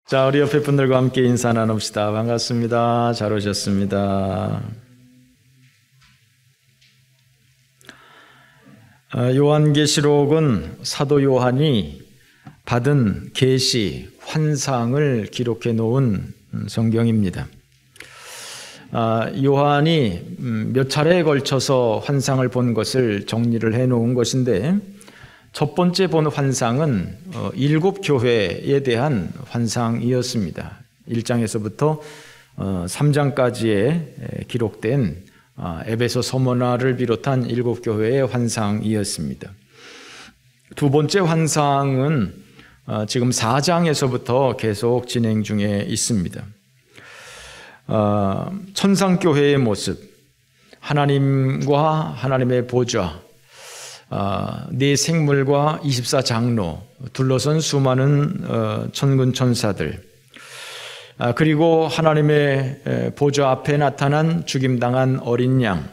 자, 우리 옆에 분들과 함께 인사 나눕시다. 반갑습니다. 잘 오셨습니다. 요한계시록은 사도 요한이 받은 계시, 환상을 기록해 놓은 성경입니다. 요한이 몇 차례에 걸쳐서 환상을 본 것을 정리를 해 놓은 것인데, 첫 번째 본 환상은 7교회에 대한 환상이었습니다. 1장에서부터 3장까지에 기록된 에베소 서머나를 비롯한 7교회의 환상이었습니다. 두 번째 환상은 지금 4장에서부터 계속 진행 중에 있습니다. 천상교회의 모습, 하나님과 하나님의 보좌, 네 생물과 24장로, 둘러선 수많은 천군 천사들, 그리고 하나님의 보좌 앞에 나타난 죽임당한 어린 양,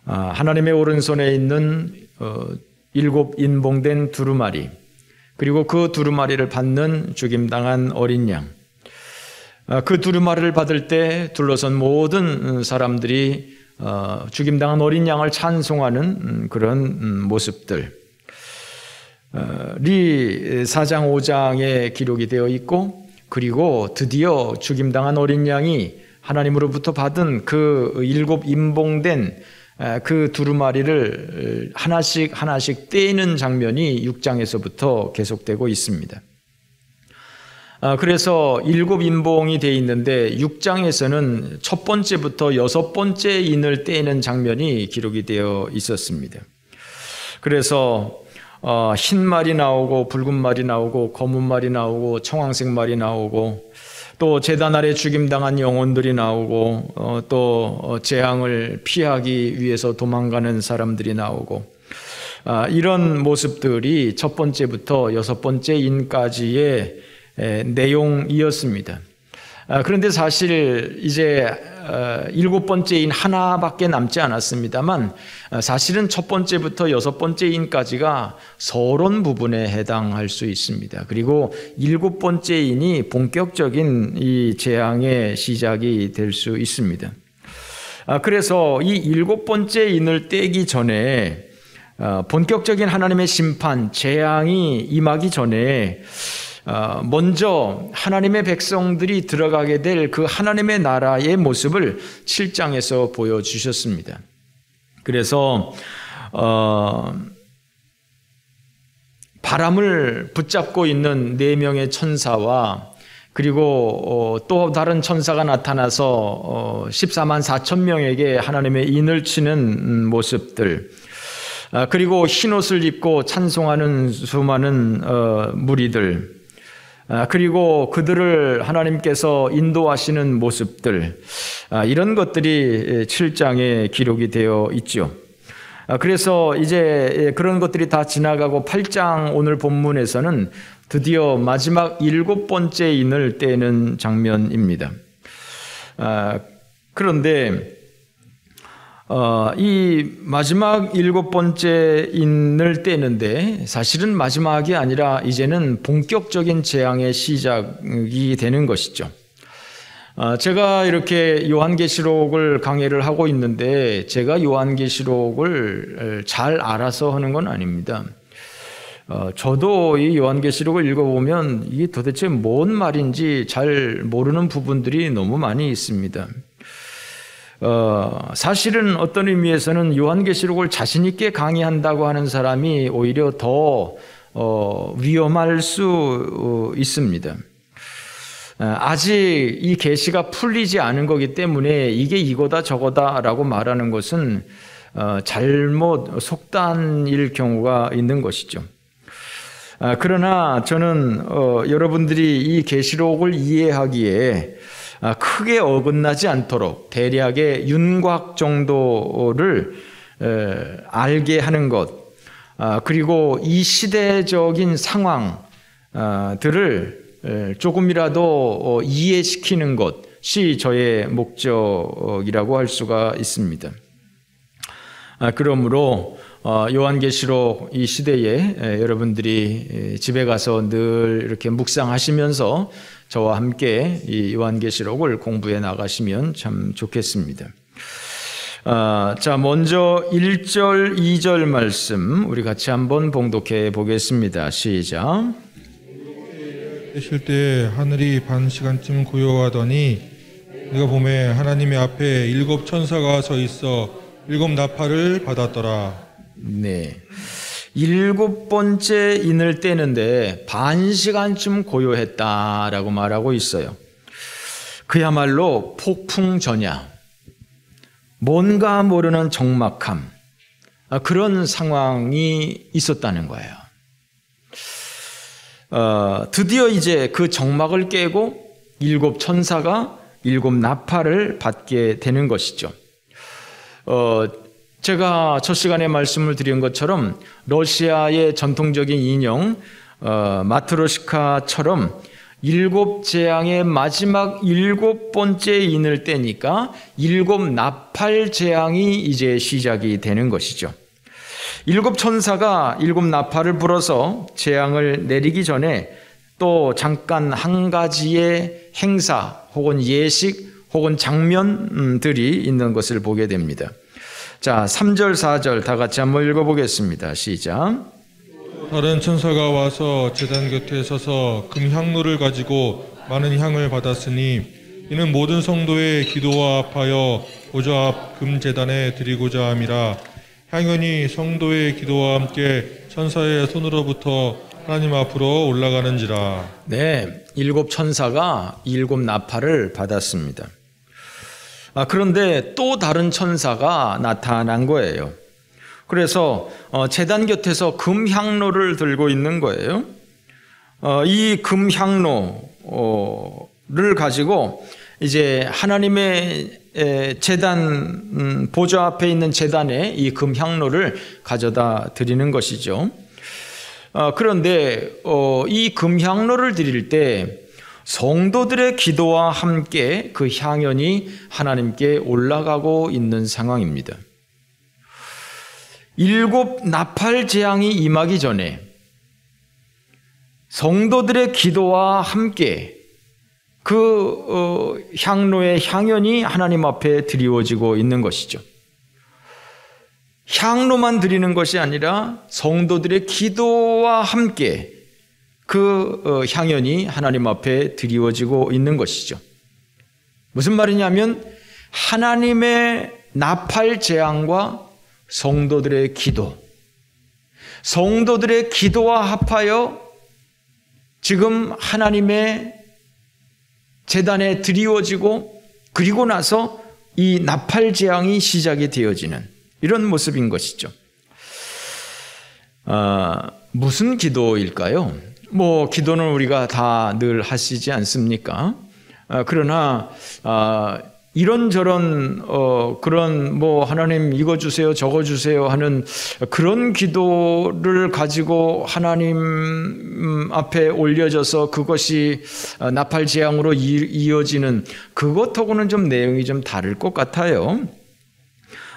하나님의 오른손에 있는 7 인봉된 두루마리, 그리고 그 두루마리를 받는 죽임당한 어린 양, 그 두루마리를 받을 때 둘러선 모든 사람들이 죽임당한 어린 양을 찬송하는 그런 모습들이 4장 5장에 기록이 되어 있고, 그리고 드디어 죽임당한 어린 양이 하나님으로부터 받은 그 7 인봉된 그 두루마리를 하나씩 떼는 장면이 6장에서부터 계속되고 있습니다. 그래서 7 인봉이 되어 있는데 6장에서는 첫 번째부터 6번째 인을 떼는 장면이 기록이 되어 있었습니다. 그래서 흰 말이 나오고 붉은 말이 나오고 검은 말이 나오고 청황색 말이 나오고, 또 제단 아래 죽임당한 영혼들이 나오고, 또 재앙을 피하기 위해서 도망가는 사람들이 나오고, 이런 모습들이 첫 번째부터 6번째 인까지의 내용이었습니다. 그런데 사실 이제 7번째 인 하나밖에 남지 않았습니다만, 사실은 첫 번째부터 6번째 인까지가 서론 부분에 해당할 수 있습니다. 그리고 7번째 인이 본격적인 이 재앙의 시작이 될 수 있습니다. 그래서 이 7번째 인을 떼기 전에 본격적인 하나님의 심판, 재앙이 임하기 전에 먼저 하나님의 백성들이 들어가게 될 그 하나님의 나라의 모습을 7장에서 보여주셨습니다. 그래서 바람을 붙잡고 있는 4명의 천사와, 그리고 또 다른 천사가 나타나서 14만 4천 명에게 하나님의 인을 치는 모습들, 그리고 흰옷을 입고 찬송하는 수많은 무리들, 그리고 그들을 하나님께서 인도하시는 모습들, 이런 것들이 7장에 기록이 되어 있죠. 그래서 이제 그런 것들이 다 지나가고 8장 오늘 본문에서는 드디어 마지막 7번째 인을 떼는 장면입니다. 그런데 이 마지막 7번째 인을 떼는데 사실은 마지막이 아니라 이제는 본격적인 재앙의 시작이 되는 것이죠. 제가 이렇게 요한계시록을 강의를 하고 있는데 제가 요한계시록을 잘 알아서 하는 건 아닙니다. 저도 이 요한계시록을 읽어보면 이게 도대체 뭔 말인지 잘 모르는 부분들이 너무 많이 있습니다. 사실은 어떤 의미에서는 요한계시록을 자신 있게 강의한다고 하는 사람이 오히려 더 위험할 수 있습니다. 아직 이 계시가 풀리지 않은 거기 때문에 이게 이거다 저거다라고 말하는 것은 잘못 속단일 경우가 있는 것이죠. 그러나 저는 여러분들이 이 계시록을 이해하기에 크게 어긋나지 않도록 대략의 윤곽 정도를 알게 하는 것, 그리고 이 시대적인 상황들을 조금이라도 이해시키는 것이 저의 목적이라고 할 수가 있습니다. 그러므로 요한계시록 이 시대에 여러분들이 집에 가서 늘 이렇게 묵상하시면서 저와 함께 이 요한계시록을 공부해 나가시면 참 좋겠습니다. 자, 먼저 1절, 2절 말씀 우리 같이 한번 봉독해 보겠습니다. 시작. 계실 때 하늘이 반 시간쯤 고요하더니 내가 보매 하나님의 앞에 7 천사가 서 있어 7 나팔을 받았더라. 네, 7번째 인을 떼는데 반 시간쯤 고요했다라고 말하고 있어요. 그야말로 폭풍전야, 뭔가 모르는 적막함, 그런 상황이 있었다는 거예요. 드디어 이제 그 적막을 깨고 7 천사가 7 나팔을 받게 되는 것이죠. 제가 첫 시간에 말씀을 드린 것처럼 러시아의 전통적인 인형 마트로시카처럼 7 재앙의 마지막 7번째 인을 떼니까 7 나팔 재앙이 이제 시작이 되는 것이죠. 7 천사가 7 나팔을 불어서 재앙을 내리기 전에 또 잠깐 한 가지의 행사 혹은 예식 혹은 장면들이 있는 것을 보게 됩니다. 자, 3절 4절 다 같이 한번 읽어보겠습니다. 시작. 다른 천사가 와서 제단 곁에 서서 금향로를 가지고 많은 향을 받았으니 이는 모든 성도의 기도와 합하여 보좌 앞 금제단에 드리고자 함이라. 향연이 성도의 기도와 함께 천사의 손으로부터 하나님 앞으로 올라가는지라. 네, 7 천사가 7 나팔을 받았습니다. 그런데 또 다른 천사가 나타난 거예요. 그래서 제단 곁에서 금향로를 들고 있는 거예요. 이 금향로를 가지고 이제 하나님의 제단 보좌 앞에 있는 제단에 이 금향로를 가져다 드리는 것이죠. 그런데 이 금향로를 드릴 때 성도들의 기도와 함께 그 향연이 하나님께 올라가고 있는 상황입니다. 7 나팔 재앙이 임하기 전에 성도들의 기도와 함께 그 향로의 향연이 하나님 앞에 드리워지고 있는 것이죠. 향로만 드리는 것이 아니라 성도들의 기도와 함께 그 향연이 하나님 앞에 드리워지고 있는 것이죠. 무슨 말이냐면 하나님의 나팔 재앙과 성도들의 기도, 성도들의 기도와 합하여 지금 하나님의 제단에 드리워지고 그리고 나서 이 나팔 재앙이 시작이 되어지는 이런 모습인 것이죠. 무슨 기도일까요? 기도는 우리가 다 늘 하시지 않습니까? 그러나 이런저런 그런 하나님 이거 주세요 저거 주세요 하는 그런 기도를 가지고 하나님 앞에 올려져서 그것이 나팔 재앙으로 이어지는 그것하고는 좀 내용이 좀 다를 것 같아요.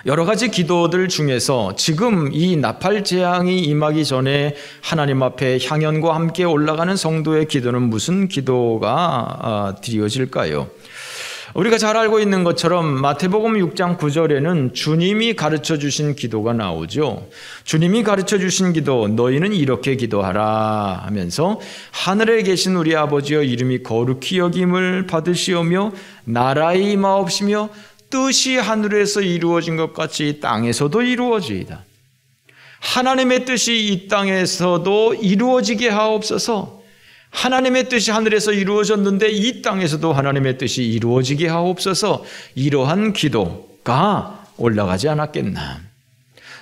여러 가지 기도들 중에서 지금 이 나팔 재앙이 임하기 전에 하나님 앞에 향연과 함께 올라가는 성도의 기도는 무슨 기도가 드려질까요? 우리가 잘 알고 있는 것처럼 마태복음 6장 9절에는 주님이 가르쳐 주신 기도가 나오죠. 주님이 가르쳐 주신 기도, 너희는 이렇게 기도하라 하면서 하늘에 계신 우리 아버지여 이름이 거룩히 여김을 받으시오며 나라의 임하옵시며 뜻이 하늘에서 이루어진 것 같이 땅에서도 이루어지이다. 하나님의 뜻이 이 땅에서도 이루어지게 하옵소서. 하나님의 뜻이 하늘에서 이루어졌는데 이 땅에서도 하나님의 뜻이 이루어지게 하옵소서. 이러한 기도가 올라가지 않았겠나.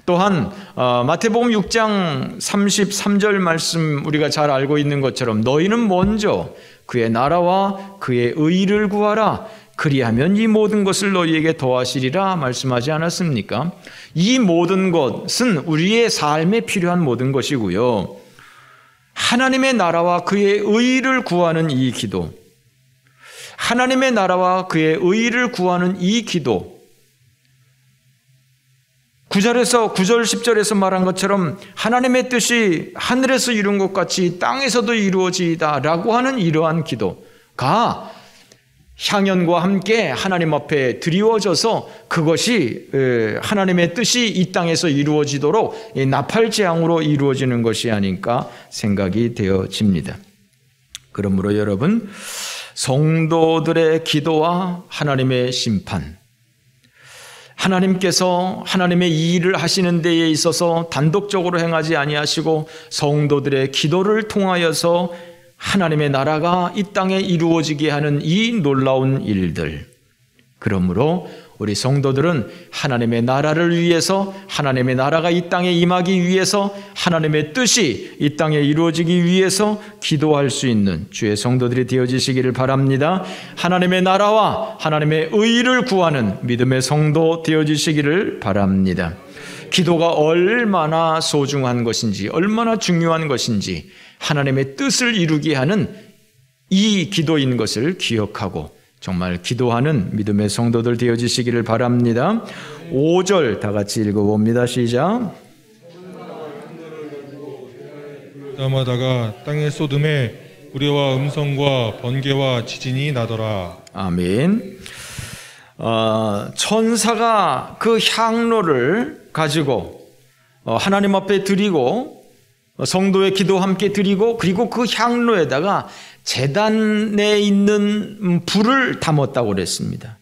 또한 마태복음 6장 33절 말씀 우리가 잘 알고 있는 것처럼 너희는 먼저 그의 나라와 그의 의를 구하라. 그리하면 이 모든 것을 너희에게 더하시리라 말씀하지 않았습니까? 이 모든 것은 우리의 삶에 필요한 모든 것이고요. 하나님의 나라와 그의 의를 구하는 이 기도, 하나님의 나라와 그의 의를 구하는 이 기도, 9절 10절에서 말한 것처럼 하나님의 뜻이 하늘에서 이룬 것 같이 땅에서도 이루어지이다 라고 하는 이러한 기도가 향연과 함께 하나님 앞에 드리워져서 그것이 하나님의 뜻이 이 땅에서 이루어지도록 나팔재앙으로 이루어지는 것이 아닐까 생각이 되어집니다. 그러므로 여러분, 성도들의 기도와 하나님의 심판, 하나님께서 하나님의 이 일을 하시는 데에 있어서 단독적으로 행하지 아니하시고 성도들의 기도를 통하여서 하나님의 나라가 이 땅에 이루어지게 하는 이 놀라운 일들, 그러므로 우리 성도들은 하나님의 나라를 위해서, 하나님의 나라가 이 땅에 임하기 위해서, 하나님의 뜻이 이 땅에 이루어지기 위해서 기도할 수 있는 주의 성도들이 되어지시기를 바랍니다. 하나님의 나라와 하나님의 의를 구하는 믿음의 성도 되어지시기를 바랍니다. 기도가 얼마나 소중한 것인지, 얼마나 중요한 것인지, 하나님의 뜻을 이루게 하는 이 기도인 것을 기억하고 정말 기도하는 믿음의 성도들 되어지시기를 바랍니다. 5절 다 같이 읽어봅니다. 시작. 담아다가 땅에 쏟음에 우레와 음성과 번개와 지진이 나더라. 아멘. 천사가 그 향로를 가지고 하나님 앞에 드리고 성도의 기도 함께 드리고, 그리고 그 향로에다가 제단에 있는 불을 담았다고 그랬습니다.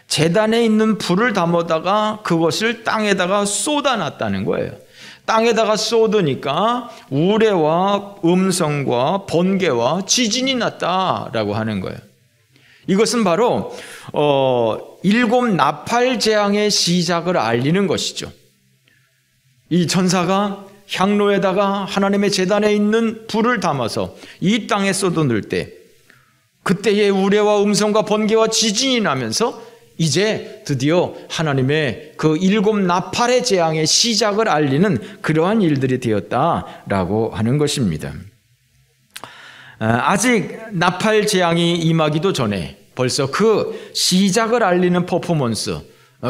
제단에 있는 불을 담아다가 그것을 땅에다가 쏟아놨다는 거예요. 땅에다가 쏟으니까 우레와 음성과 번개와 지진이 났다라고 하는 거예요. 이것은 바로 7 나팔 재앙의 시작을 알리는 것이죠. 이 천사가 향로에다가 하나님의 제단에 있는 불을 담아서 이 땅에 쏟아놓을 때, 그때의 우레와 음성과 번개와 지진이 나면서 이제 드디어 하나님의 그 7 나팔의 재앙의 시작을 알리는 그러한 일들이 되었다라고 하는 것입니다. 아직 나팔 재앙이 임하기도 전에 벌써 그 시작을 알리는 퍼포먼스,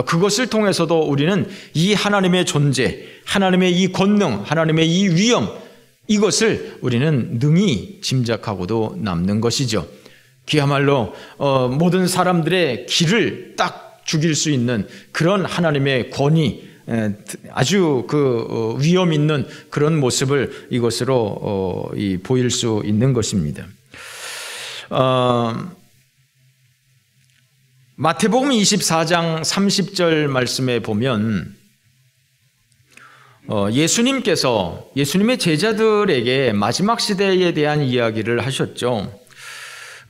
그것을 통해서도 우리는 이 하나님의 존재, 하나님의 이 권능, 하나님의 이 위엄, 이것을 우리는 능히 짐작하고도 남는 것이죠. 그야말로 모든 사람들의 길을 딱 죽일 수 있는 그런 하나님의 권위, 아주 그 위엄 있는 그런 모습을 이것으로 보일 수 있는 것입니다. 마태복음 24장 30절 말씀에 보면 예수님께서 예수님의 제자들에게 마지막 시대에 대한 이야기를 하셨죠.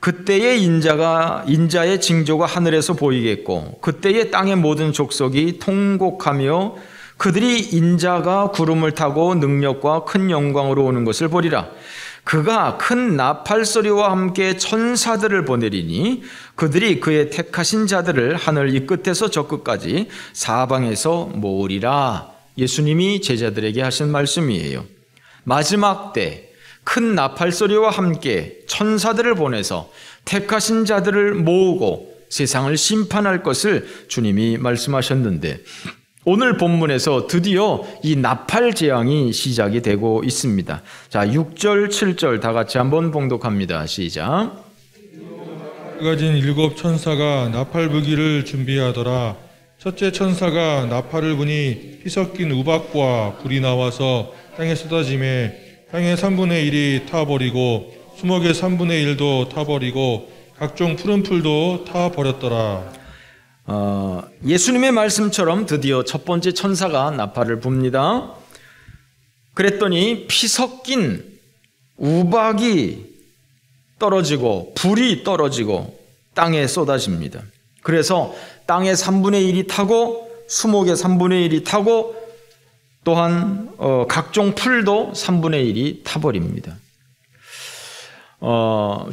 그때의 인자의 징조가 하늘에서 보이겠고 그때의 땅의 모든 족속이 통곡하며 그들이 인자가 구름을 타고 능력과 큰 영광으로 오는 것을 보리라. 그가 큰 나팔 소리와 함께 천사들을 보내리니 그들이 그의 택하신 자들을 하늘 이 끝에서 저 끝까지 사방에서 모으리라. 예수님이 제자들에게 하신 말씀이에요. 마지막 때 큰 나팔 소리와 함께 천사들을 보내서 택하신 자들을 모으고 세상을 심판할 것을 주님이 말씀하셨는데, 오늘 본문에서 드디어 이 나팔 재앙이 시작이 되고 있습니다. 자, 6절, 7절 다 같이 한번 봉독합니다. 시작. 가진 7 천사가 나팔 부기를 준비하더라. 첫째 천사가 나팔을 부니 피 섞인 우박과 불이 나와서 땅에 쏟아짐에 땅의 3분의 1이 타버리고 수목의 3분의 1도 타버리고 각종 푸른 풀도 타버렸더라. 예수님의 말씀처럼 드디어 첫 번째 천사가 나팔을 붑니다. 그랬더니 피 섞인 우박이 떨어지고 불이 떨어지고 땅에 쏟아집니다. 그래서 땅의 3분의 1이 타고 수목의 3분의 1이 타고 또한 각종 풀도 3분의 1이 타버립니다.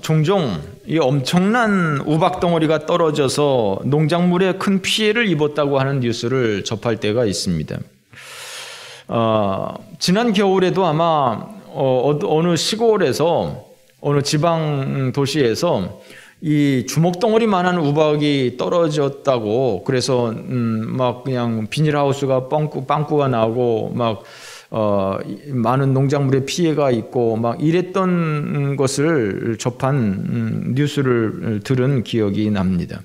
종종 이 엄청난 우박 덩어리가 떨어져서 농작물에 큰 피해를 입었다고 하는 뉴스를 접할 때가 있습니다. 지난 겨울에도 아마 어느 시골에서 어느 지방 도시에서 이 주먹덩어리만한 우박이 떨어졌다고 그래서 막 그냥 비닐하우스가 빵꾸가 나고 막 많은 농작물에 피해가 있고 막 이랬던 것을 접한 뉴스를 들은 기억이 납니다.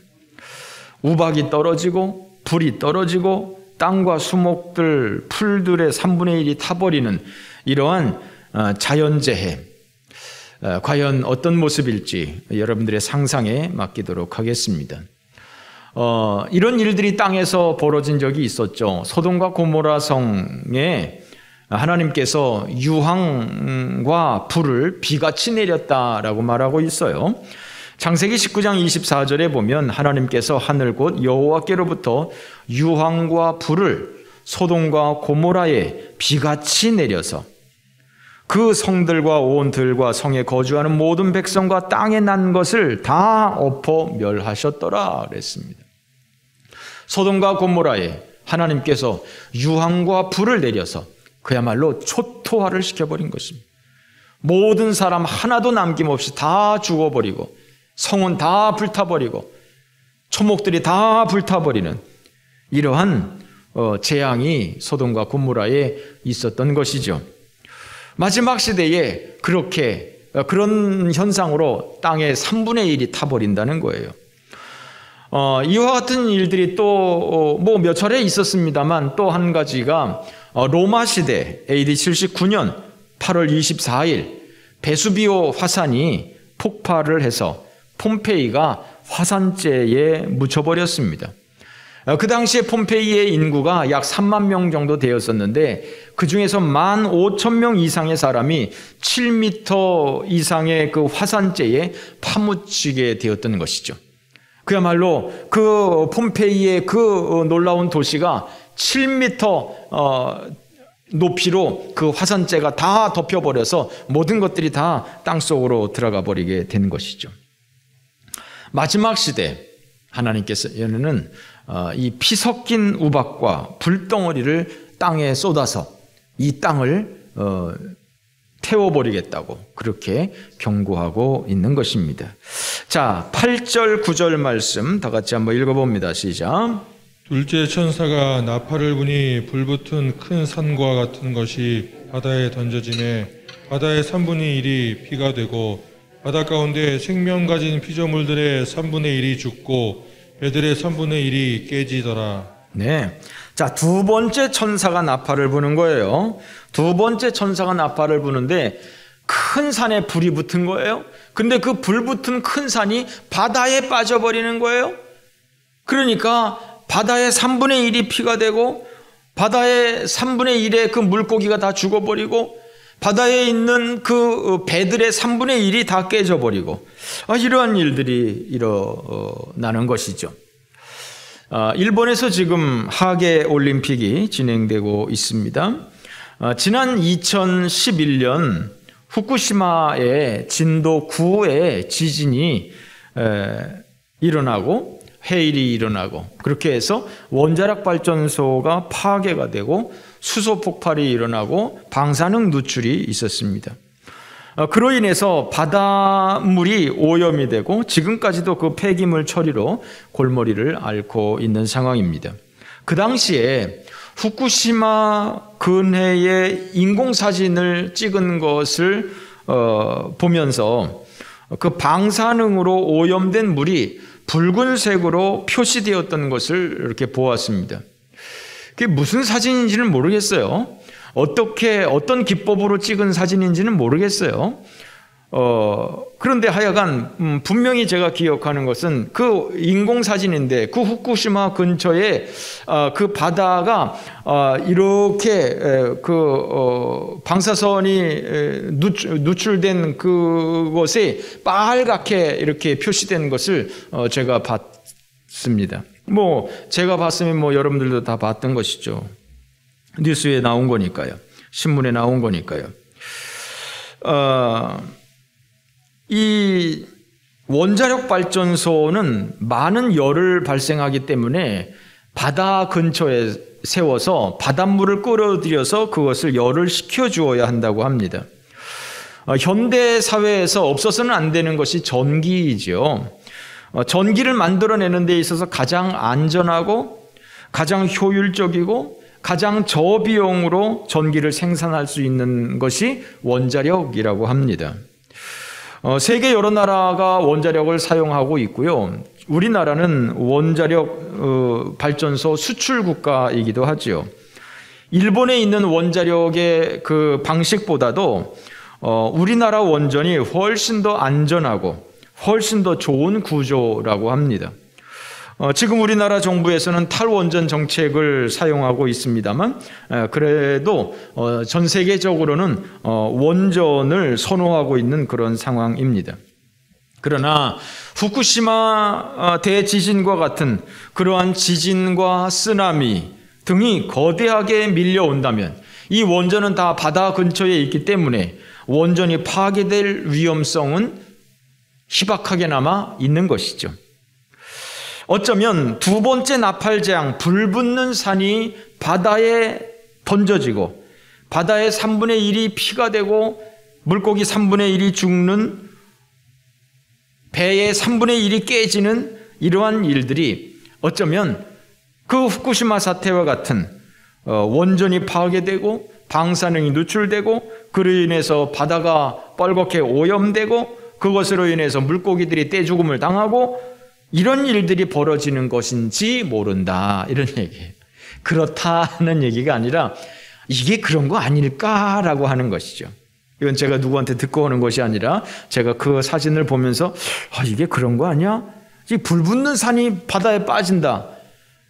우박이 떨어지고 불이 떨어지고 땅과 수목들, 풀들의 3분의 1이 타버리는 이러한 자연재해, 과연 어떤 모습일지 여러분들의 상상에 맡기도록 하겠습니다. 이런 일들이 땅에서 벌어진 적이 있었죠. 소돔과 고모라 성에 하나님께서 유황과 불을 비같이 내렸다라고 말하고 있어요. 창세기 19장 24절에 보면 하나님께서 하늘 곧 여호와께로부터 유황과 불을 소돔과 고모라에 비같이 내려서 그 성들과 온 들과 성에 거주하는 모든 백성과 땅에 난 것을 다 엎어 멸하셨더라 그랬습니다. 소돔과 고모라에 하나님께서 유황과 불을 내려서 그야말로 초토화를 시켜버린 것입니다. 모든 사람 하나도 남김없이 다 죽어버리고 성은 다 불타버리고 초목들이 다 불타버리는 이러한 재앙이 소돔과 고모라에 있었던 것이죠. 마지막 시대에 그런 현상으로 땅의 3분의 1이 타버린다는 거예요. 이와 같은 일들이 또 몇 차례 있었습니다만 또 한 가지가 로마 시대 AD 79년 8월 24일 베수비오 화산이 폭발을 해서 폼페이가 화산재에 묻혀버렸습니다. 그 당시에 폼페이의 인구가 약 3만 명 정도 되었었는데 그 중에서 15,000명 이상의 사람이 7m 이상의 그 화산재에 파묻히게 되었던 것이죠. 그야말로 그 폼페이의 그 놀라운 도시가 7m 높이로 그 화산재가 다 덮여버려서 모든 것들이 다 땅속으로 들어가 버리게 된 것이죠. 마지막 시대 하나님께서는 이 피 섞인 우박과 불덩어리를 땅에 쏟아서 이 땅을 태워버리겠다고 그렇게 경고하고 있는 것입니다. 자, 8절 9절 말씀 다 같이 한번 읽어봅니다. 시작. 둘째 천사가 나팔을 부니 불붙은 큰 산과 같은 것이 바다에 던져지매 바다의 3분의 1이 피가 되고 바다 가운데 생명 가진 피조물들의 3분의 1이 죽고 배들의 3분의 1이 깨지더라. 네. 자, 두 번째 천사가 나팔을 부는 거예요. 두 번째 천사가 나팔을 부는데 큰 산에 불이 붙은 거예요. 근데 그 불 붙은 큰 산이 바다에 빠져버리는 거예요. 그러니까 바다의 3분의 1이 피가 되고 바다의 3분의 1의 그 물고기가 다 죽어버리고 바다에 있는 그 배들의 3분의 1이 다 깨져버리고 이러한 일들이 일어나는 것이죠. 일본에서 지금 하계 올림픽이 진행되고 있습니다. 지난 2011년 후쿠시마에 진도 9의 지진이 일어나고 해일이 일어나고 그렇게 해서 원자력 발전소가 파괴가 되고 수소 폭발이 일어나고 방사능 누출이 있었습니다. 그로 인해서 바닷물이 오염이 되고 지금까지도 그 폐기물 처리로 골머리를 앓고 있는 상황입니다. 그 당시에 후쿠시마 근해의 인공사진을 찍은 것을 보면서 그 방사능으로 오염된 물이 붉은색으로 표시되었던 것을 이렇게 보았습니다. 그게 무슨 사진인지는 모르겠어요. 어떤 기법으로 찍은 사진인지는 모르겠어요. 그런데 하여간 분명히 제가 기억하는 것은 그 인공사진인데 그 후쿠시마 근처에 그 바다가 이렇게 그 방사선이 누출된 그것에 빨갛게 이렇게 표시된 것을 제가 봤습니다. 제가 봤으면 여러분들도 다 봤던 것이죠. 뉴스에 나온 거니까요. 신문에 나온 거니까요. 이 원자력 발전소는 많은 열을 발생하기 때문에 바다 근처에 세워서 바닷물을 끌어들여서 그것을 열을 식혀주어야 한다고 합니다. 현대 사회에서 없어서는 안 되는 것이 전기이죠. 전기를 만들어내는 데 있어서 가장 안전하고 가장 효율적이고 가장 저비용으로 전기를 생산할 수 있는 것이 원자력이라고 합니다. 세계 여러 나라가 원자력을 사용하고 있고요. 우리나라는 원자력 발전소 수출 국가이기도 하죠. 일본에 있는 원자력의 그 방식보다도 우리나라 원전이 훨씬 더 안전하고 훨씬 더 좋은 구조라고 합니다. 지금 우리나라 정부에서는 탈원전 정책을 사용하고 있습니다만 그래도 전 세계적으로는 원전을 선호하고 있는 그런 상황입니다. 그러나 후쿠시마 대지진과 같은 그러한 지진과 쓰나미 등이 거대하게 밀려온다면 이 원전은 다 바다 근처에 있기 때문에 원전이 파괴될 위험성은 희박하게나마 있는 것이죠. 어쩌면 두 번째 나팔재앙, 불붙는 산이 바다에 던져지고 바다의 3분의 1이 피가 되고 물고기 3분의 1이 죽는, 배의 3분의 1이 깨지는 이러한 일들이 어쩌면 그 후쿠시마 사태와 같은 원전이 파괴되고 방사능이 누출되고 그로 인해서 바다가 뻘겋게 오염되고 그것으로 인해서 물고기들이 떼죽음을 당하고 이런 일들이 벌어지는 것인지 모른다, 이런 얘기예요. 그렇다는 얘기가 아니라 이게 그런 거 아닐까라고 하는 것이죠. 이건 제가 누구한테 듣고 오는 것이 아니라 제가 그 사진을 보면서 이게 그런 거 아니야? 이 불붙는 산이 바다에 빠진다.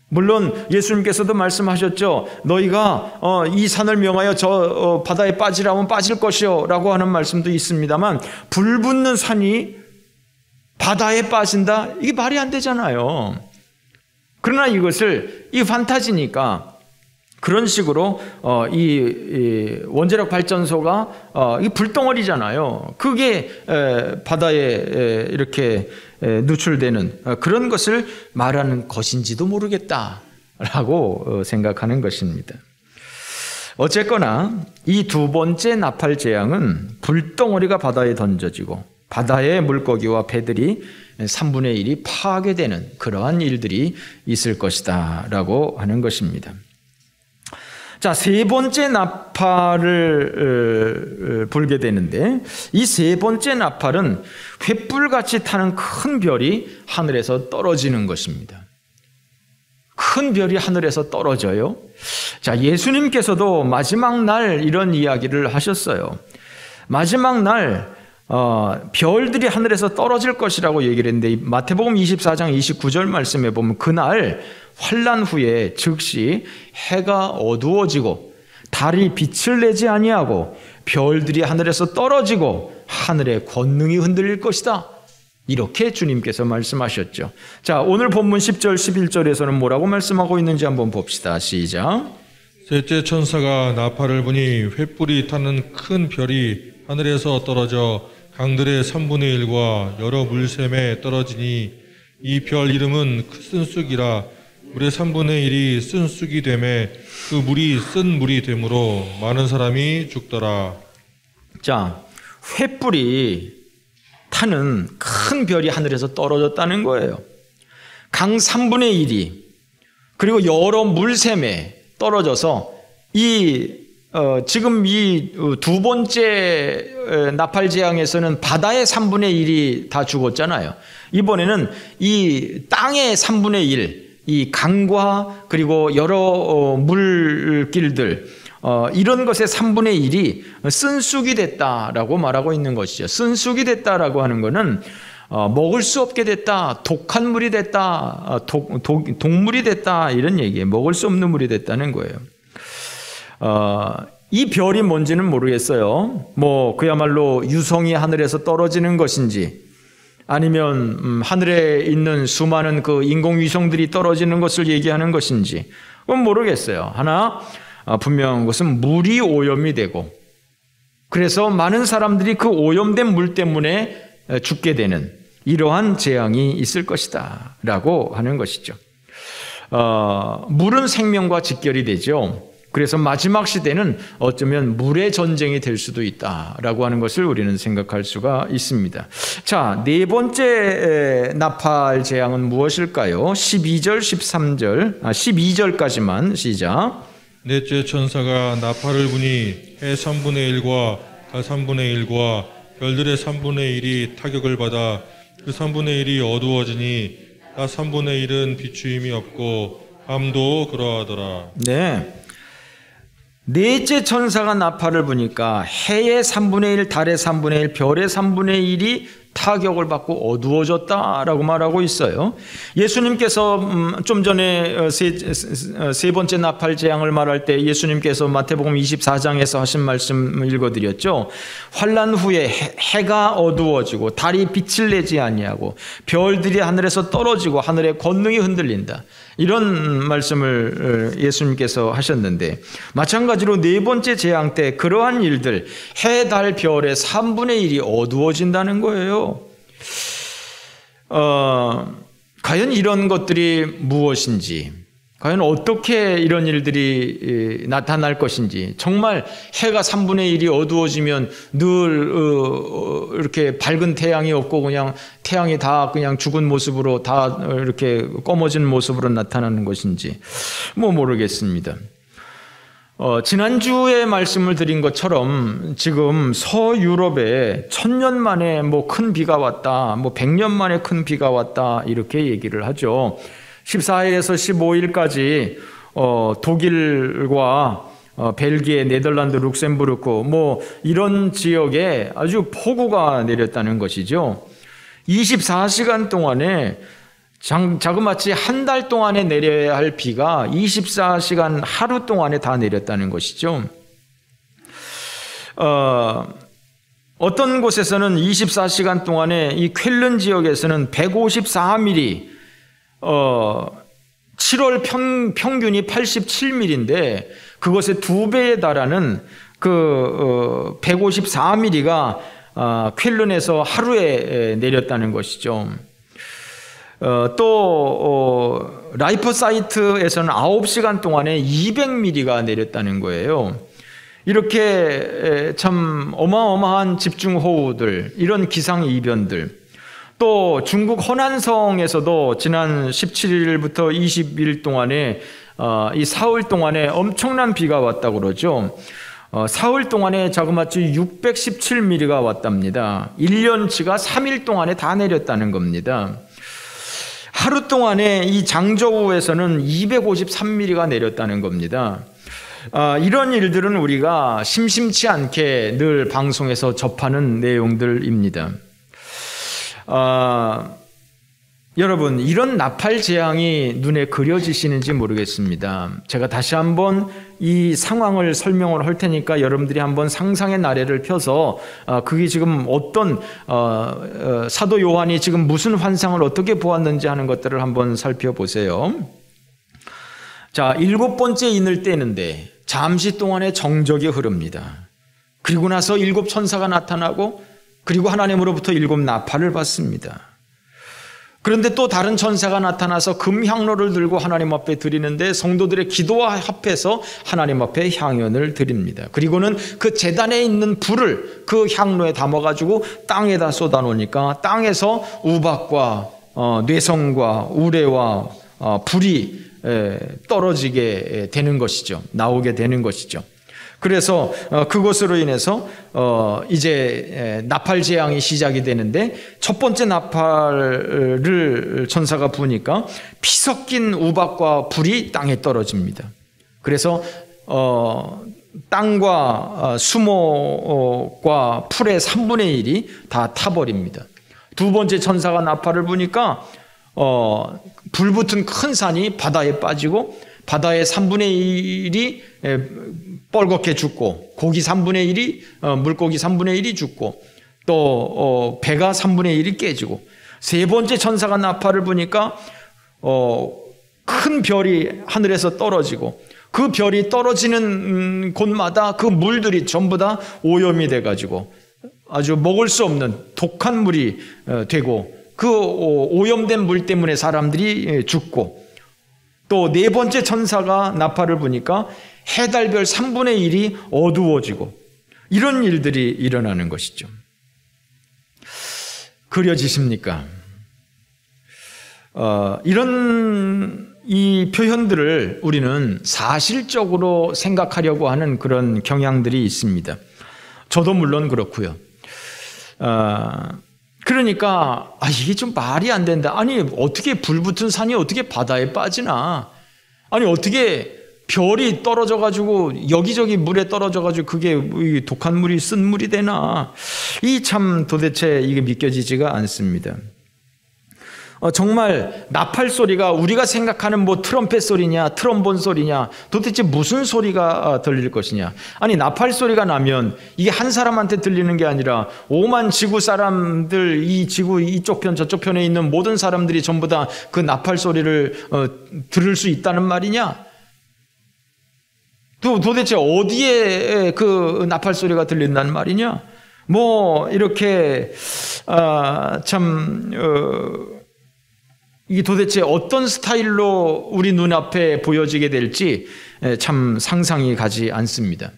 물론 예수님께서도 말씀하셨죠. 너희가 이 산을 명하여 저 바다에 빠지라면 빠질 것이요 라고 하는 말씀도 있습니다만, 불붙는 산이 바다에 빠진다? 이게 말이 안 되잖아요. 그러나 이것을, 이 판타지니까 그런 식으로 이 원자력 발전소가 이 불덩어리잖아요. 그게 바다에 이렇게 누출되는 그런 것을 말하는 것인지도 모르겠다라고 생각하는 것입니다. 어쨌거나 이 두 번째 나팔 재앙은 불덩어리가 바다에 던져지고 바다의 물고기와 배들이 3분의 1이 파괴되는 그러한 일들이 있을 것이다 라고 하는 것입니다. 자, 세 번째 나팔을 불게 되는데, 이 세 번째 나팔은 횃불같이 타는 큰 별이 하늘에서 떨어지는 것입니다. 큰 별이 하늘에서 떨어져요. 자, 예수님께서도 마지막 날 이런 이야기를 하셨어요. 마지막 날 별들이 하늘에서 떨어질 것이라고 얘기를 했는데, 마태복음 24장 29절 말씀에 보면 그날 환난 후에 즉시 해가 어두워지고 달이 빛을 내지 아니하고 별들이 하늘에서 떨어지고 하늘의 권능이 흔들릴 것이다, 이렇게 주님께서 말씀하셨죠. 자, 오늘 본문 10절 11절에서는 뭐라고 말씀하고 있는지 한번 봅시다. 시작. 셋째 천사가 나팔을 부니 횃불이 타는 큰 별이 하늘에서 떨어져 강들의 3분의 1과 여러 물샘에 떨어지니 이 별 이름은 쓴쑥이라. 물의 3분의 1이 쓴쑥이 되매 그 물이 쓴 물이 되므로 많은 사람이 죽더라. 자, 횃불이 타는 큰 별이 하늘에서 떨어졌다는 거예요. 강 3분의 1이 그리고 여러 물샘에 떨어져서 지금 이 두 번째 나팔 재앙에서는 바다의 3분의 1이 다 죽었잖아요. 이번에는 이 땅의 3분의 1, 이 강과 그리고 여러 물길들, 이런 것의 3분의 1이 쓴쑥이 됐다라고 말하고 있는 것이죠. 쓴쑥이 됐다라고 하는 것은 먹을 수 없게 됐다, 독한 물이 됐다, 독물이 됐다, 이런 얘기예요. 먹을 수 없는 물이 됐다는 거예요. 이 별이 뭔지는 모르겠어요. 그야말로 유성이 하늘에서 떨어지는 것인지, 아니면 하늘에 있는 수많은 그 인공위성들이 떨어지는 것을 얘기하는 것인지, 그건 모르겠어요. 하나 분명한 것은 물이 오염이 되고, 그래서 많은 사람들이 그 오염된 물 때문에 죽게 되는 이러한 재앙이 있을 것이다 라고 하는 것이죠. 물은 생명과 직결이 되죠. 그래서 마지막 시대는 어쩌면 물의 전쟁이 될 수도 있다라고 하는 것을 우리는 생각할 수가 있습니다. 자, 네 번째 나팔 재앙은 무엇일까요? 12절, 13절, 12절까지만 시작. 넷째 천사가 나팔을 부니 해 3분의 1과 달 3분의 1과 별들의 3분의 1이 타격을 받아 그 3분의 1이 어두워지니 낮 3분의 1은 비추임이 없고 밤도 그러하더라. 네. 넷째 천사가 나팔을 부니까 해의 3분의 1, 달의 3분의 1, 별의 3분의 1이 타격을 받고 어두워졌다라고 말하고 있어요. 예수님께서 좀 전에 세 번째 나팔 재앙을 말할 때 예수님께서 마태복음 24장에서 하신 말씀 읽어드렸죠. 환난 후에 해가 어두워지고 달이 빛을 내지 아니하고 별들이 하늘에서 떨어지고 하늘의 권능이 흔들린다. 이런 말씀을 예수님께서 하셨는데, 마찬가지로 네 번째 재앙 때 그러한 일들, 해, 달, 별의 3분의 1이 어두워진다는 거예요. 과연 이런 것들이 무엇인지, 과연 어떻게 이런 일들이 나타날 것인지, 정말 해가 3분의 1이 어두워지면 늘 이렇게 밝은 태양이 없고 그냥 태양이 다 그냥 죽은 모습으로 다 이렇게 검어진 모습으로 나타나는 것인지 모르겠습니다. 지난주에 말씀을 드린 것처럼 지금 서유럽에 1000년 만에 큰 비가 왔다, 100년 만에 큰 비가 왔다, 이렇게 얘기를 하죠. 14일에서 15일까지 독일과 벨기에, 네덜란드, 룩셈부르크 이런 지역에 아주 폭우가 내렸다는 것이죠. 24시간 동안에 자그마치 한 달 동안에 내려야 할 비가 24시간 하루 동안에 다 내렸다는 것이죠. 어떤 곳에서는 24시간 동안에 이 쾰른 지역에서는 154mm, 7월 평균이 87mm인데 그것의 2배에 달하는 그 154mm가 쾰른에서 하루에 내렸다는 것이죠. 또 라이퍼사이트에서는 9시간 동안에 200mm가 내렸다는 거예요. 이렇게 참 어마어마한 집중호우들, 이런 기상이변들, 또 중국 허난성에서도 지난 17일부터 20일 동안에 이 사흘 동안에 엄청난 비가 왔다고 그러죠. 사흘 동안에 자그마치 617mm가 왔답니다. 1년치가 3일 동안에 다 내렸다는 겁니다. 하루 동안에 이 장저우에서는 253mm가 내렸다는 겁니다. 이런 일들은 우리가 심심치 않게 늘 방송에서 접하는 내용들입니다. 여러분, 이런 나팔 재앙이 눈에 그려지시는지 모르겠습니다. 제가 다시 한번 이 상황을 설명을 할 테니까 여러분들이 한번 상상의 나래를 펴서 그게 지금 어떤 사도 요한이 지금 무슨 환상을 어떻게 보았는지 하는 것들을 한번 살펴보세요. 자, 7번째 인을 떼는데 잠시 동안에 정적이 흐릅니다. 그리고 나서 7 천사가 나타나고 그리고 하나님으로부터 7 나팔을 받습니다. 그런데 또 다른 천사가 나타나서 금향로를 들고 하나님 앞에 드리는데 성도들의 기도와 합해서 하나님 앞에 향연을 드립니다. 그리고는 그 제단에 있는 불을 그 향로에 담아가지고 땅에다 쏟아놓으니까 땅에서 우박과 뇌성과 우레와 불이 떨어지게 되는 것이죠. 나오게 되는 것이죠. 그래서 그것으로 인해서 이제 나팔 재앙이 시작이 되는데 첫 번째 나팔을 천사가 부으니까 피 섞인 우박과 불이 땅에 떨어집니다. 그래서 땅과 수목과 풀의 3분의 1이 다 타버립니다. 두 번째 천사가 나팔을 부니까 불붙은 큰 산이 바다에 빠지고 바다의 3분의 1이 뻘겋게 죽고 고기 3분의 1이 물고기 3분의 1이 죽고 또 배가 3분의 1이 깨지고 세 번째 천사가 나팔을 부니까 큰 별이 하늘에서 떨어지고 그 별이 떨어지는 곳마다 그 물들이 전부 다 오염이 돼가지고 아주 먹을 수 없는 독한 물이 되고 그 오염된 물 때문에 사람들이 죽고 또 네 번째 천사가 나팔을 부니까 해달별 3분의 1이 어두워지고 이런 일들이 일어나는 것이죠. 그려지십니까? 이런 이 표현들을 우리는 사실적으로 생각하려고 하는 그런 경향들이 있습니다. 저도 물론 그렇고요. 그러니까 이게 좀 말이 안 된다. 아니 어떻게 불붙은 산이 어떻게 바다에 빠지나? 아니 어떻게 별이 떨어져 가지고 여기저기 물에 떨어져 가지고 그게 독한 물이 쓴 물이 되나? 이 참 도대체 이게 믿겨지지가 않습니다. 정말 나팔 소리가 우리가 생각하는 뭐 트럼펫 소리냐 트럼본 소리냐 도대체 무슨 소리가 들릴 것이냐. 아니 나팔 소리가 나면 이게 한 사람한테 들리는 게 아니라 5만 지구 사람들, 이 지구 이쪽 편 저쪽 편에 있는 모든 사람들이 전부 다 그 나팔 소리를 들을 수 있다는 말이냐. 또 도대체 어디에 그 나팔 소리가 들린다는 말이냐. 뭐 이렇게 이게 도대체 어떤 스타일로 우리 눈앞에 보여지게 될지 참 상상이 가지 않습니다.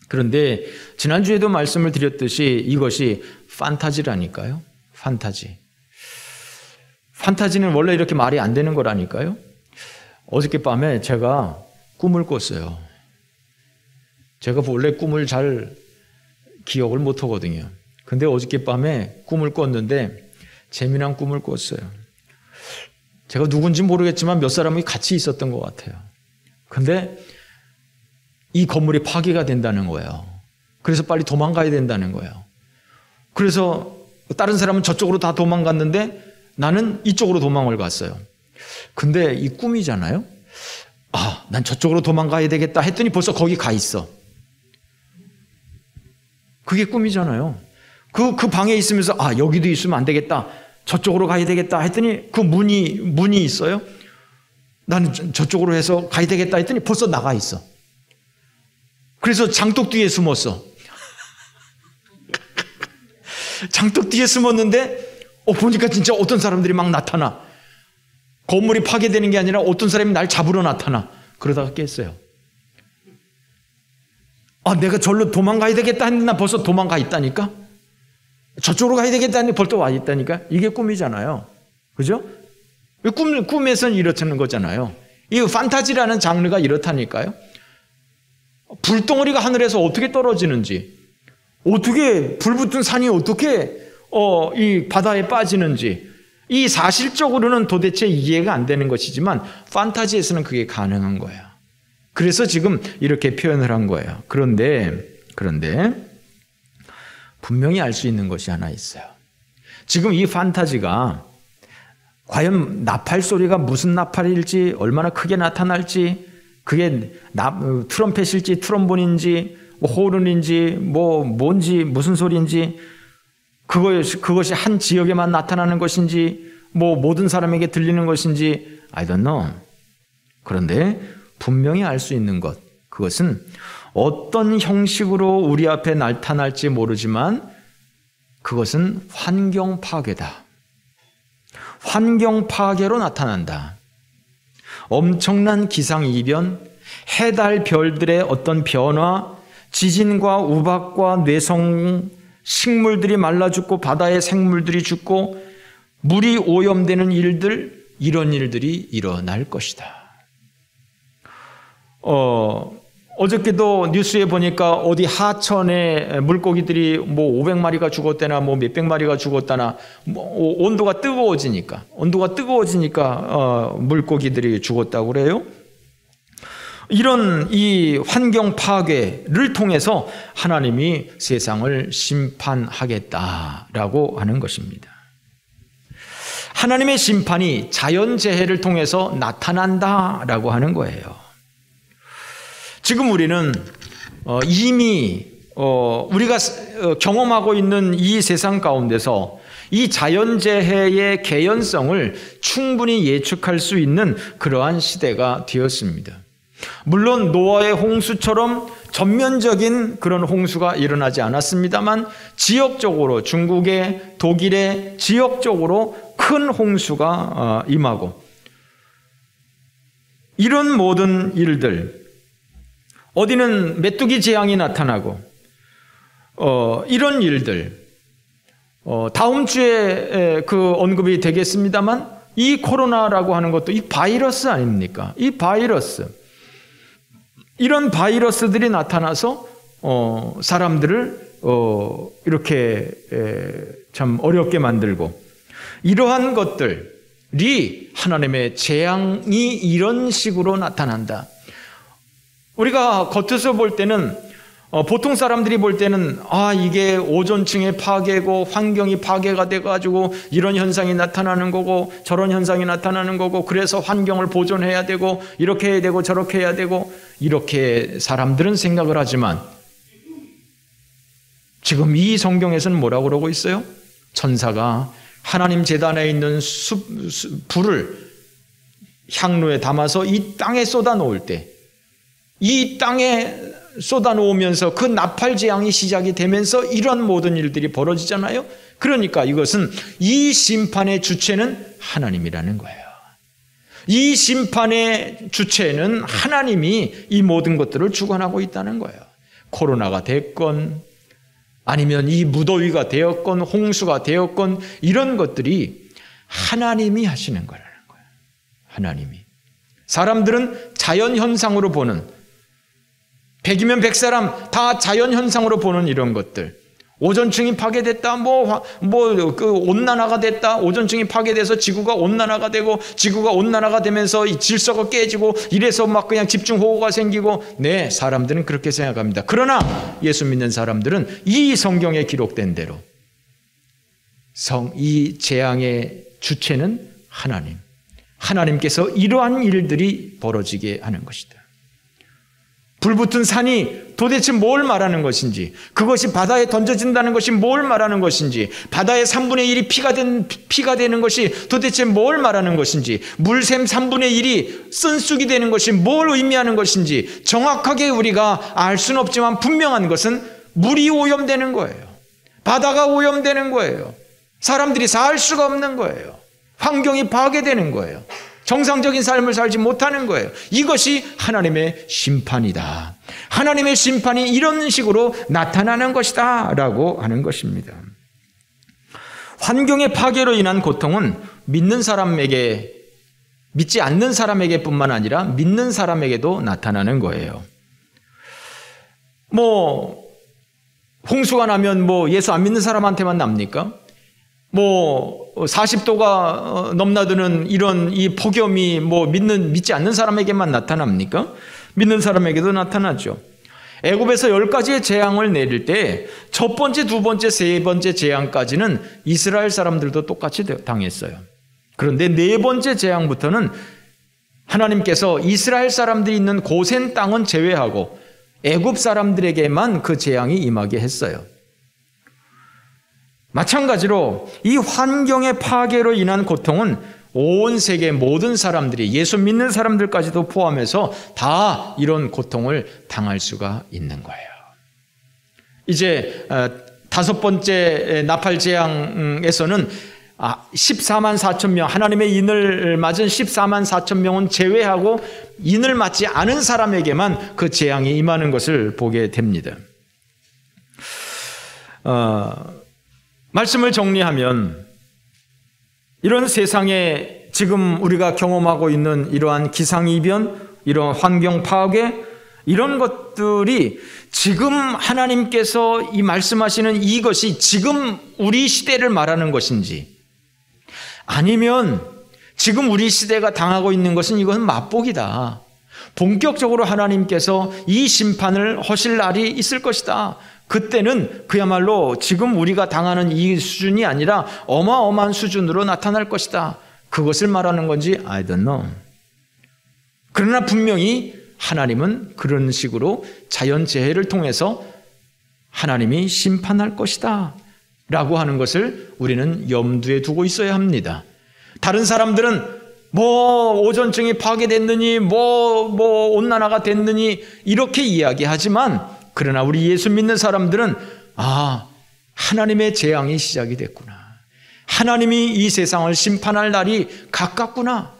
그런데 지난주에도 말씀을 드렸듯이 이것이 판타지라니까요. 판타지. 판타지는 원래 이렇게 말이 안 되는 거라니까요. 어저께 밤에 제가 꿈을 꿨어요. 제가 원래 꿈을 잘 기억을 못 하거든요. 근데 어저께 밤에 꿈을 꿨는데 재미난 꿈을 꿨어요. 제가 누군지 모르겠지만 몇 사람이 같이 있었던 것 같아요. 근데 이 건물이 파괴가 된다는 거예요. 그래서 빨리 도망가야 된다는 거예요. 그래서 다른 사람은 저쪽으로 다 도망갔는데 나는 이쪽으로 도망을 갔어요. 근데 이 꿈이잖아요. 난 저쪽으로 도망가야 되겠다 했더니 벌써 거기 가 있어. 그게 꿈이잖아요. 그 방에 있으면서 여기도 있으면 안 되겠다. 저쪽으로 가야 되겠다 했더니 그 문이 있어요. 나는 저쪽으로 해서 가야 되겠다 했더니 벌써 나가 있어. 그래서 장독 뒤에 숨었어. 장독 뒤에 숨었는데 보니까 진짜 어떤 사람들이 막 나타나. 건물이 파괴되는 게 아니라 어떤 사람이 날 잡으러 나타나. 그러다가 깼어요. 내가 절로 도망가야 되겠다 했는데 나 벌써 도망가 있다니까. 저쪽으로 가야 되겠다 했는데 벌써 와 있다니까. 이게 꿈이잖아요. 그죠? 꿈에서는 이렇다는 거잖아요. 이 판타지라는 장르가 이렇다니까요. 불덩어리가 하늘에서 어떻게 떨어지는지, 어떻게 불붙은 산이 어떻게 이 바다에 빠지는지, 이 사실적으로는 도대체 이해가 안 되는 것이지만 판타지에서는 그게 가능한 거예요. 그래서 지금 이렇게 표현을 한 거예요. 그런데 분명히 알 수 있는 것이 하나 있어요. 지금 이 판타지가 과연 나팔 소리가 무슨 나팔일지, 얼마나 크게 나타날지, 그게 트럼펫일지 트럼본인지 호른인지 뭔지 무슨 소리인지, 그것이 한 지역에만 나타나는 것인지 모든 사람에게 들리는 것인지 I don't know. 그런데 분명히 알 수 있는 것, 그것은 어떤 형식으로 우리 앞에 나타날지 모르지만 그것은 환경 파괴다. 환경 파괴로 나타난다. 엄청난 기상이변, 해달 별들의 어떤 변화, 지진과 우박과 뇌성, 식물들이 말라 죽고 바다의 생물들이 죽고 물이 오염되는 일들, 이런 일들이 일어날 것이다. 어저께도 뉴스에 보니까 어디 하천에 물고기들이 500마리가 죽었다나 몇백 마리가 죽었다나 온도가 뜨거워지니까 물고기들이 죽었다고 그래요. 이런 이 환경 파괴를 통해서 하나님이 세상을 심판하겠다라고 하는 것입니다. 하나님의 심판이 자연재해를 통해서 나타난다라고 하는 거예요. 지금 우리는 이미 우리가 경험하고 있는 이 세상 가운데서 이 자연재해의 개연성을 충분히 예측할 수 있는 그러한 시대가 되었습니다. 물론 노아의 홍수처럼 전면적인 그런 홍수가 일어나지 않았습니다만 지역적으로 중국의 독일의 지역적으로 큰 홍수가 임하고 이런 모든 일들, 어디는 메뚜기 재앙이 나타나고 이런 일들, 다음 주에 그 언급이 되겠습니다만 이 코로나라고 하는 것도 이 바이러스 아닙니까? 이 바이러스, 이런 바이러스들이 나타나서 사람들을 이렇게 참 어렵게 만들고, 이러한 것들이 하나님의 재앙이 이런 식으로 나타난다. 우리가 겉에서 볼 때는 보통 사람들이 볼 때는 이게 오존층의 파괴고 환경이 파괴가 돼가지고 이런 현상이 나타나는 거고 저런 현상이 나타나는 거고, 그래서 환경을 보존해야 되고 이렇게 해야 되고 저렇게 해야 되고, 이렇게 사람들은 생각을 하지만 지금 이 성경에서는 뭐라고 그러고 있어요? 천사가 하나님 제단에 있는 불을 향로에 담아서 이 땅에 쏟아 놓을 때, 이 땅에 쏟아 놓으면서 그 나팔 재앙이 시작이 되면서 이런 모든 일들이 벌어지잖아요. 그러니까 이것은 이 심판의 주체는 하나님이라는 거예요. 이 심판의 주체는 하나님이 이 모든 것들을 주관하고 있다는 거예요. 코로나가 됐건 아니면 이 무더위가 되었건 홍수가 되었건 이런 것들이 하나님이 하시는 거라는 거예요. 하나님이. 사람들은 자연현상으로 보는, 100이면 100사람 다 자연현상으로 보는 이런 것들, 오존층이 파괴됐다, 그 온난화가 됐다, 오존층이 파괴돼서 지구가 온난화가 되고 지구가 온난화가 되면서 이 질서가 깨지고 이래서 막 그냥 집중호우가 생기고, 네, 사람들은 그렇게 생각합니다. 그러나 예수 믿는 사람들은 이 성경에 기록된 대로 이 재앙의 주체는 하나님, 하나님께서 이러한 일들이 벌어지게 하는 것이다. 불붙은 산이 도대체 뭘 말하는 것인지, 그것이 바다에 던져진다는 것이 뭘 말하는 것인지, 바다의 3분의 1이 피가 되는 것이 도대체 뭘 말하는 것인지, 물샘 3분의 1이 쓴쑥이 되는 것이 뭘 의미하는 것인지 정확하게 우리가 알 수는 없지만 분명한 것은 물이 오염되는 거예요. 바다가 오염되는 거예요. 사람들이 살 수가 없는 거예요. 환경이 파괴되는 거예요. 정상적인 삶을 살지 못하는 거예요. 이것이 하나님의 심판이다. 하나님의 심판이 이런 식으로 나타나는 것이다 라고 하는 것입니다. 환경의 파괴로 인한 고통은 믿는 사람에게, 믿지 않는 사람에게 뿐만 아니라 믿는 사람에게도 나타나는 거예요. 홍수가 나면 예수 안 믿는 사람한테만 납니까? 40도가 넘나드는 이런 이 폭염이 믿지 않는 사람에게만 나타납니까? 믿는 사람에게도 나타나죠. 애굽에서 10가지의 재앙을 내릴 때 첫 번째, 두 번째, 세 번째 재앙까지는 이스라엘 사람들도 똑같이 당했어요. 그런데 네 번째 재앙부터는 하나님께서 이스라엘 사람들이 있는 고센 땅은 제외하고 애굽 사람들에게만 그 재앙이 임하게 했어요. 마찬가지로 이 환경의 파괴로 인한 고통은 온 세계 모든 사람들이, 예수 믿는 사람들까지도 포함해서 다 이런 고통을 당할 수가 있는 거예요. 이제 5번째 나팔 재앙에서는 14만 4천 명, 하나님의 인을 맞은 14만 4천 명은 제외하고 인을 맞지 않은 사람에게만 그 재앙이 임하는 것을 보게 됩니다. 말씀을 정리하면 이런 세상에 지금 우리가 경험하고 있는 이러한 기상이변, 이러한 환경 파괴, 이런 것들이 지금 하나님께서 이 말씀하시는 이것이 지금 우리 시대를 말하는 것인지, 아니면 지금 우리 시대가 당하고 있는 것은 이것은 맛보기다, 본격적으로 하나님께서 이 심판을 하실 날이 있을 것이다, 그때는 그야말로 지금 우리가 당하는 이 수준이 아니라 어마어마한 수준으로 나타날 것이다, 그것을 말하는 건지 I don't know. 그러나 분명히 하나님은 그런 식으로 자연재해를 통해서 하나님이 심판할 것이다 라고 하는 것을 우리는 염두에 두고 있어야 합니다. 다른 사람들은 오존층이 파괴됐느니 온난화가 됐느니 이렇게 이야기하지만, 그러나 우리 예수 믿는 사람들은 하나님의 재앙이 시작이 됐구나, 하나님이 이 세상을 심판할 날이 가깝구나,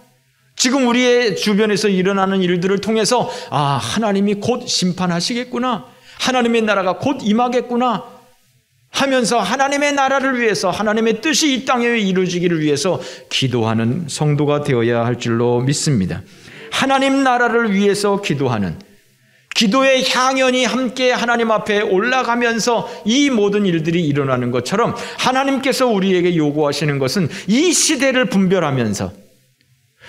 지금 우리의 주변에서 일어나는 일들을 통해서 하나님이 곧 심판하시겠구나, 하나님의 나라가 곧 임하겠구나 하면서 하나님의 나라를 위해서, 하나님의 뜻이 이 땅에 이루어지기를 위해서 기도하는 성도가 되어야 할 줄로 믿습니다. 하나님 나라를 위해서 기도하는, 기도의 향연이 함께 하나님 앞에 올라가면서 이 모든 일들이 일어나는 것처럼 하나님께서 우리에게 요구하시는 것은 이 시대를 분별하면서,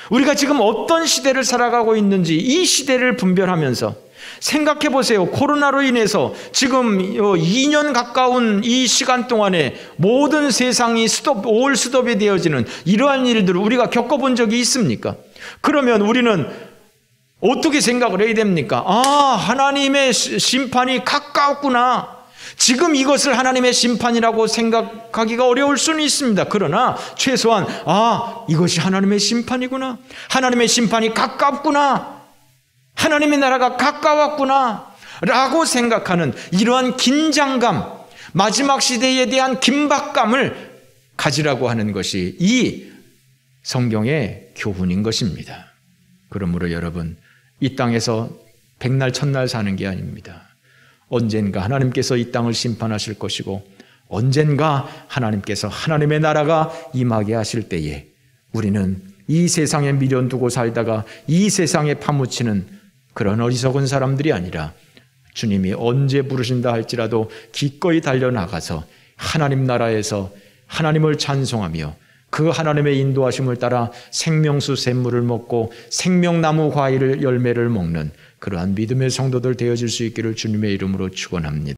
우리가 지금 어떤 시대를 살아가고 있는지 이 시대를 분별하면서 생각해 보세요. 코로나로 인해서 지금 2년 가까운 이 시간 동안에 모든 세상이 올 스톱이 되어지는 이러한 일들을 우리가 겪어본 적이 있습니까? 그러면 우리는 어떻게 생각을 해야 됩니까? 하나님의 심판이 가까웠구나. 지금 이것을 하나님의 심판이라고 생각하기가 어려울 수는 있습니다. 그러나 최소한 이것이 하나님의 심판이구나, 하나님의 심판이 가깝구나, 하나님의 나라가 가까웠구나 라고 생각하는 이러한 긴장감, 마지막 시대에 대한 긴박감을 가지라고 하는 것이 이 성경의 교훈인 것입니다. 그러므로 여러분, 이 땅에서 백날 천날 사는 게 아닙니다. 언젠가 하나님께서 이 땅을 심판하실 것이고, 언젠가 하나님께서 하나님의 나라가 임하게 하실 때에 우리는 이 세상에 미련 두고 살다가 이 세상에 파묻히는 그런 어리석은 사람들이 아니라 주님이 언제 부르신다 할지라도 기꺼이 달려나가서 하나님 나라에서 하나님을 찬송하며 그 하나님의 인도하심을 따라 생명수 샘물을 먹고 생명나무 과일을 열매를 먹는 그러한 믿음의 성도들 되어질 수 있기를 주님의 이름으로 축원합니다.